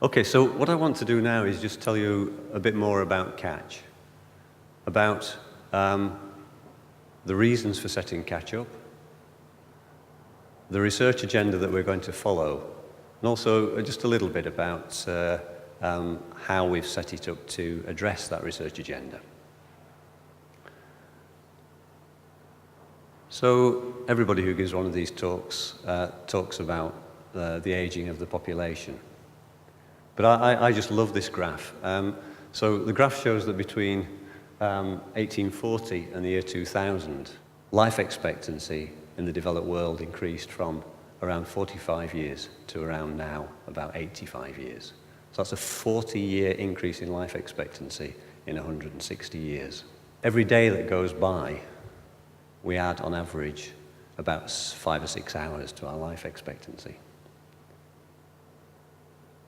Okay, so what I want to do now is just tell you a bit more about Catch, about the reasons for setting Catch up, the research agenda that we're going to follow, and also just a little bit about how we've set it up to address that research agenda. So everybody who gives one of these talks talks about the aging of the population. But I just love this graph. So the graph shows that between 1840 and the year 2000, life expectancy in the developed world increased from around 45 years to around now about 85 years. So that's a 40-year increase in life expectancy in 160 years. Every day that goes by, we add on average about 5 or 6 hours to our life expectancy.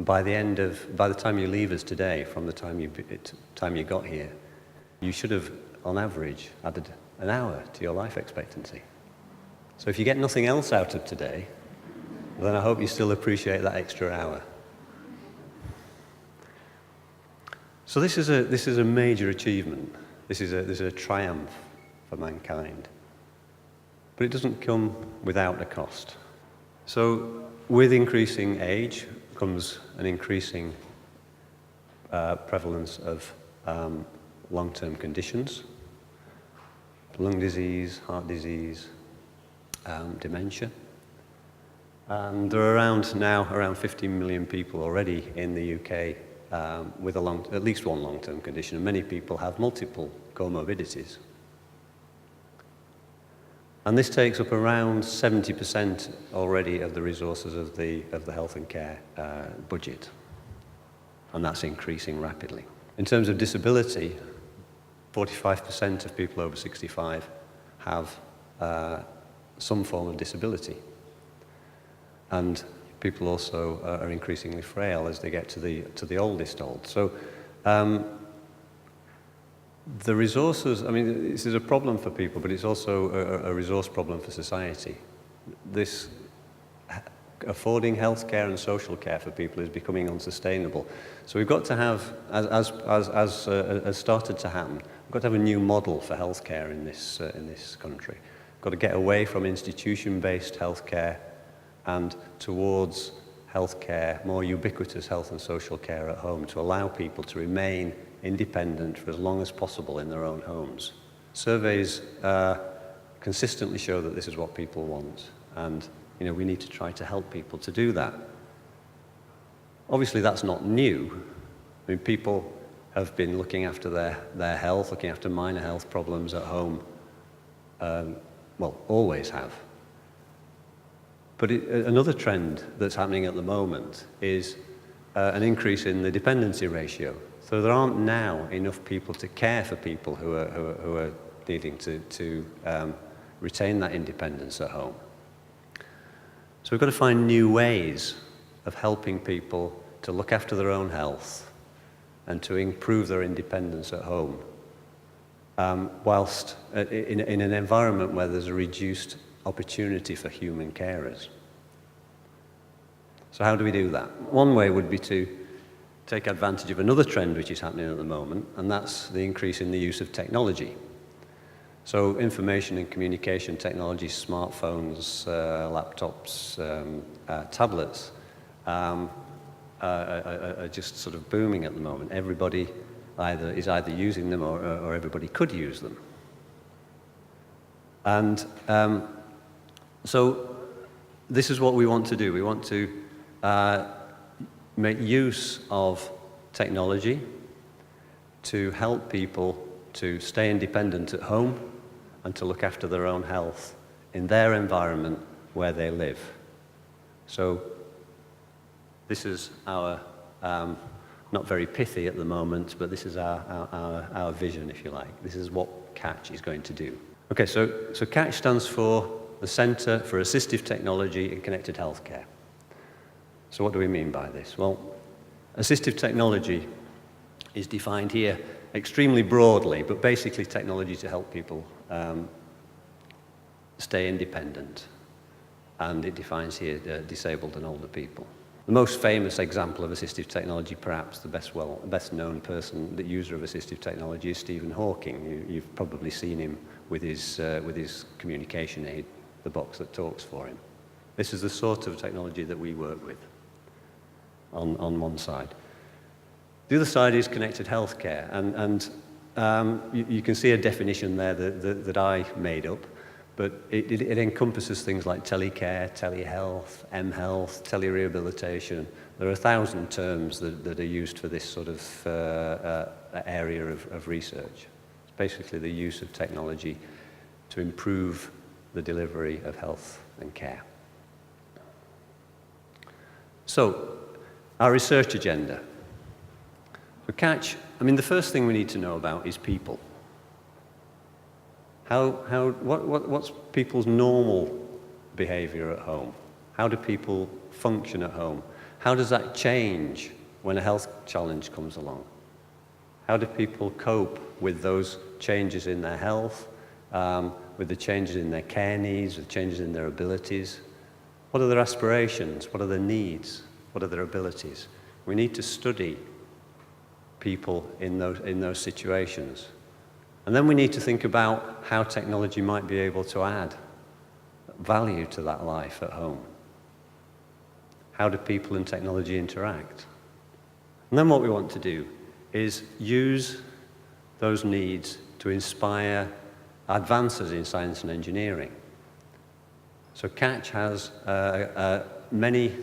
By the time you leave us today, from the time you got here, you should have, on average, added an hour to your life expectancy. So if you get nothing else out of today, then I hope you still appreciate that extra hour. So this is a major achievement. This is a triumph for mankind. But it doesn't come without a cost. So with increasing age comes an increasing prevalence of long-term conditions, lung disease, heart diseast, dementia. And there are around 15 million people already in the UK with at least one long-term condition, and many people have multiple comorbidities. And this takes up around 70% already of the resources of the health and care budget, and that's increasing rapidly. In terms of disability, 45% of people over 65 have some form of disability, and people also are increasingly frail as they get to the oldest old. So the resources, I mean, this is a problem for people, but it's also a resource problem for society. This affording healthcare and social care for people is becoming unsustainable. So we've got to have, as started to happen, we've got to have a new model for healthcare in this country. We've got to get away from institution-based healthcare and towards healthcare, more ubiquitous health and social care at home, to allow people to remain independent for as long as possible in their own homes. Surveys consistently show that this is what people want, and we need to try to help people to do that. Obviously, that's not new. I mean, people have been looking after their health, looking after minor health problems at home, always have. But another trend that's happening at the moment is an increase in the dependency ratio. So there aren't now enough people to care for people who are needing to retain that independence at home. So we've got to find new ways of helping people to look after their own health and to improve their independence at home, whilst in an environment where there's a reduced opportunity for human carers. So how do we do that? One way would be to take advantage of another trend which is happening at the moment, and that's the increase in the use of technology. So information and communication technologies, smartphones, laptops, tablets are just sort of booming at the moment. Everybody is either using them or everybody could use them. And so this is what we want to do. We want to make use of technology to help people to stay independent at home and to look after their own health in their environment where they live. So this is our, not very pithy at the moment, but this is our vision, if you like. This is what Catch is going to do. Okay, so Catch stands for the Centre for Assistive Technology in Connected Healthcare. So what do we mean by this? Well, assistive technology is defined here extremely broadly, but basically technology to help people stay independent. And it defines here disabled and older people. The most famous example of assistive technology, perhaps the best known person, the user of assistive technology, is Stephen Hawking. You've probably seen him with his communication aid, the box that talks for him. This is the sort of technology that we work with on one side. The other side is connected healthcare, and you can see a definition there that I made up, but it encompasses things like telecare, telehealth, mHealth, telerehabilitation. There are 1,000 terms that are used for this sort of area of research. It's basically the use of technology to improve the delivery of health and care. So, our research agenda. For Catch, the first thing we need to know about is people. What's people's normal behavior at home? How do people function at home? How does that change when a health challenge comes along? How do people cope with those changes in their health, with the changes in their care needs, with changes in their abilities? What are their aspirations? What are their needs? What are their abilities? We need to study people in those situations. And then we need to think about how technology might be able to add value to that life at home. How do people and technology interact? And then what we want to do is use those needs to inspire advances in science and engineering. So Catch has many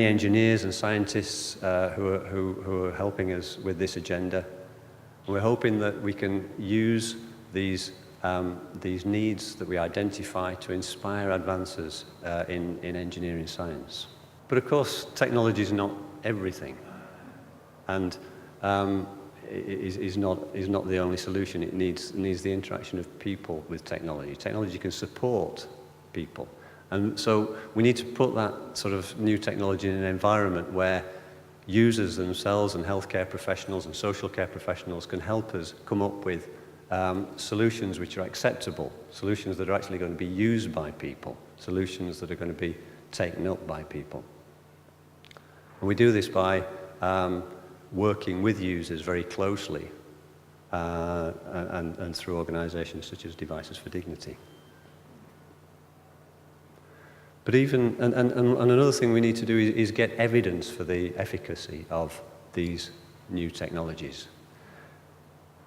engineers and scientists who are helping us with this agenda. We're hoping that we can use these needs that we identify to inspire advances in engineering science. But of course, technology is not everything, and is not the only solution. It needs the interaction of people with technology. Technology can support people, and so we need to put that sort of new technology in an environment where users themselves and healthcare professionals and social care professionals can help us come up with solutions which are acceptable, solutions that are actually going to be used by people, solutions that are going to be taken up by people. And we do this by working with users very closely and through organisations such as Devices for Dignity. But and another thing we need to do is get evidence for the efficacy of these new technologies.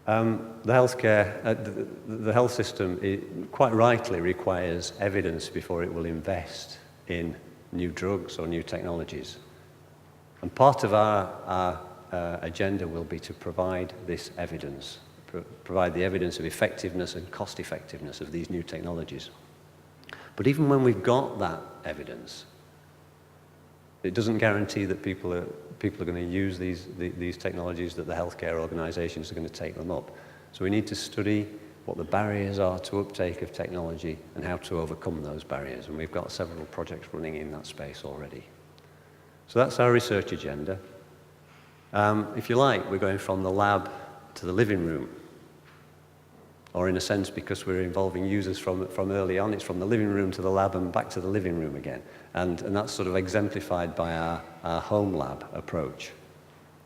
The health system, quite rightly, requires evidence before it will invest in new drugs or new technologies. And part of our agenda will be to provide this evidence, provide the evidence of effectiveness and cost effectiveness of these new technologies. But even when we've got that evidence, it doesn't guarantee that people are going to use these technologies, that the healthcare organisations are going to take them up. So we need to study what the barriers are to uptake of technology and how to overcome those barriers. And we've got several projects running in that space already. So that's our research agenda. If you like, we're going from the lab to the living room. Or in a sense, because we're involving users from early on, it's from the living room to the lab and back to the living room again. And that's sort of exemplified by our home lab approach.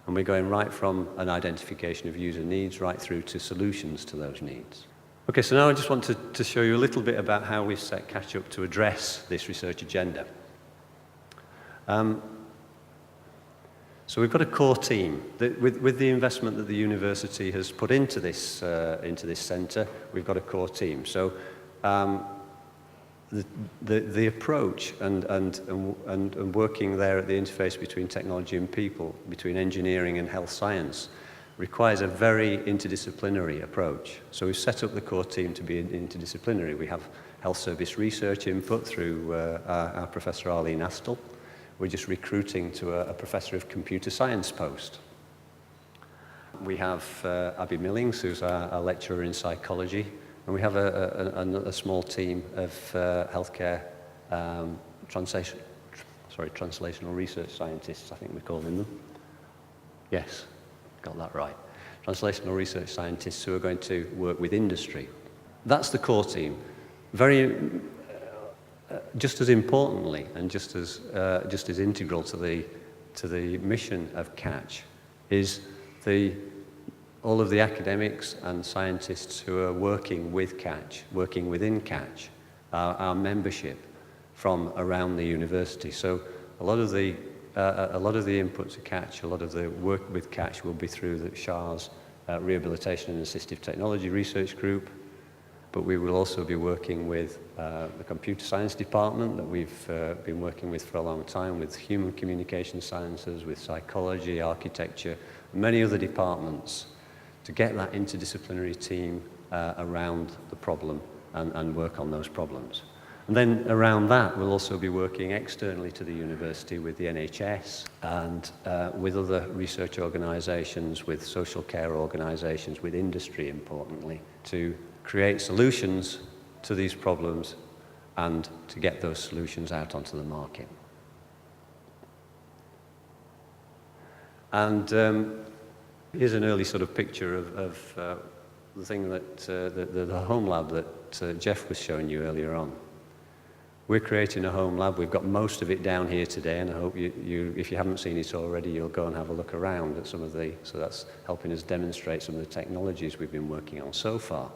And we're going right from an identification of user needs right through to solutions to those needs. Okay, so now I just want to show you a little bit about how we've set Catch up to address this research agenda. So we've got a core team. With the investment that the university has put into this centre, we've got a core team. So the approach and working there at the interface between technology and people, between engineering and health science, requires a very interdisciplinary approach. So we've set up the core team to be interdisciplinary. We have health service research input through our Professor Arlene Astle. We're just recruiting to a Professor of Computer Science post. We have Abby Millings, who's our lecturer in psychology, and we have a small team of healthcare translational research scientists, I think we're calling them. Yes, got that right. Translational research scientists who are going to work with industry. That's the core team. just as importantly and just as integral to the mission of Catch is all of the academics and scientists who are working with Catch, working within Catch, our membership from around the university. So a lot of the input to Catch, a lot of the work with Catch will be through the SHAR's Rehabilitation and Assistive Technology Research Group, but we will also be working with the Computer Science Department that we've been working with for a long time, with Human Communication Sciences, with Psychology, Architecture, many other departments, to get that interdisciplinary team around the problem and work on those problems. And then around that, we'll also be working externally to the university with the NHS and with other research organisations, with social care organisations, with industry, importantly, to create solutions to these problems and to get those solutions out onto the market. And here's an early sort of picture of the thing that the home lab that Jeff was showing you earlier on. We're creating a home lab. We've got most of it down here today, and I hope if you haven't seen it already, you'll go and have a look around at some of so that's helping us demonstrate some of the technologies we've been working on so far.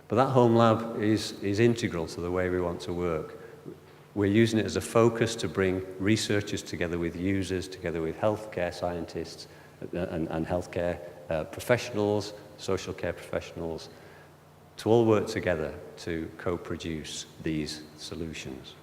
But that home lab is integral to the way we want to work. We're using it as a focus to bring researchers together with users, together with healthcare scientists and healthcare professionals, social care professionals, to all work together to co-produce these solutions.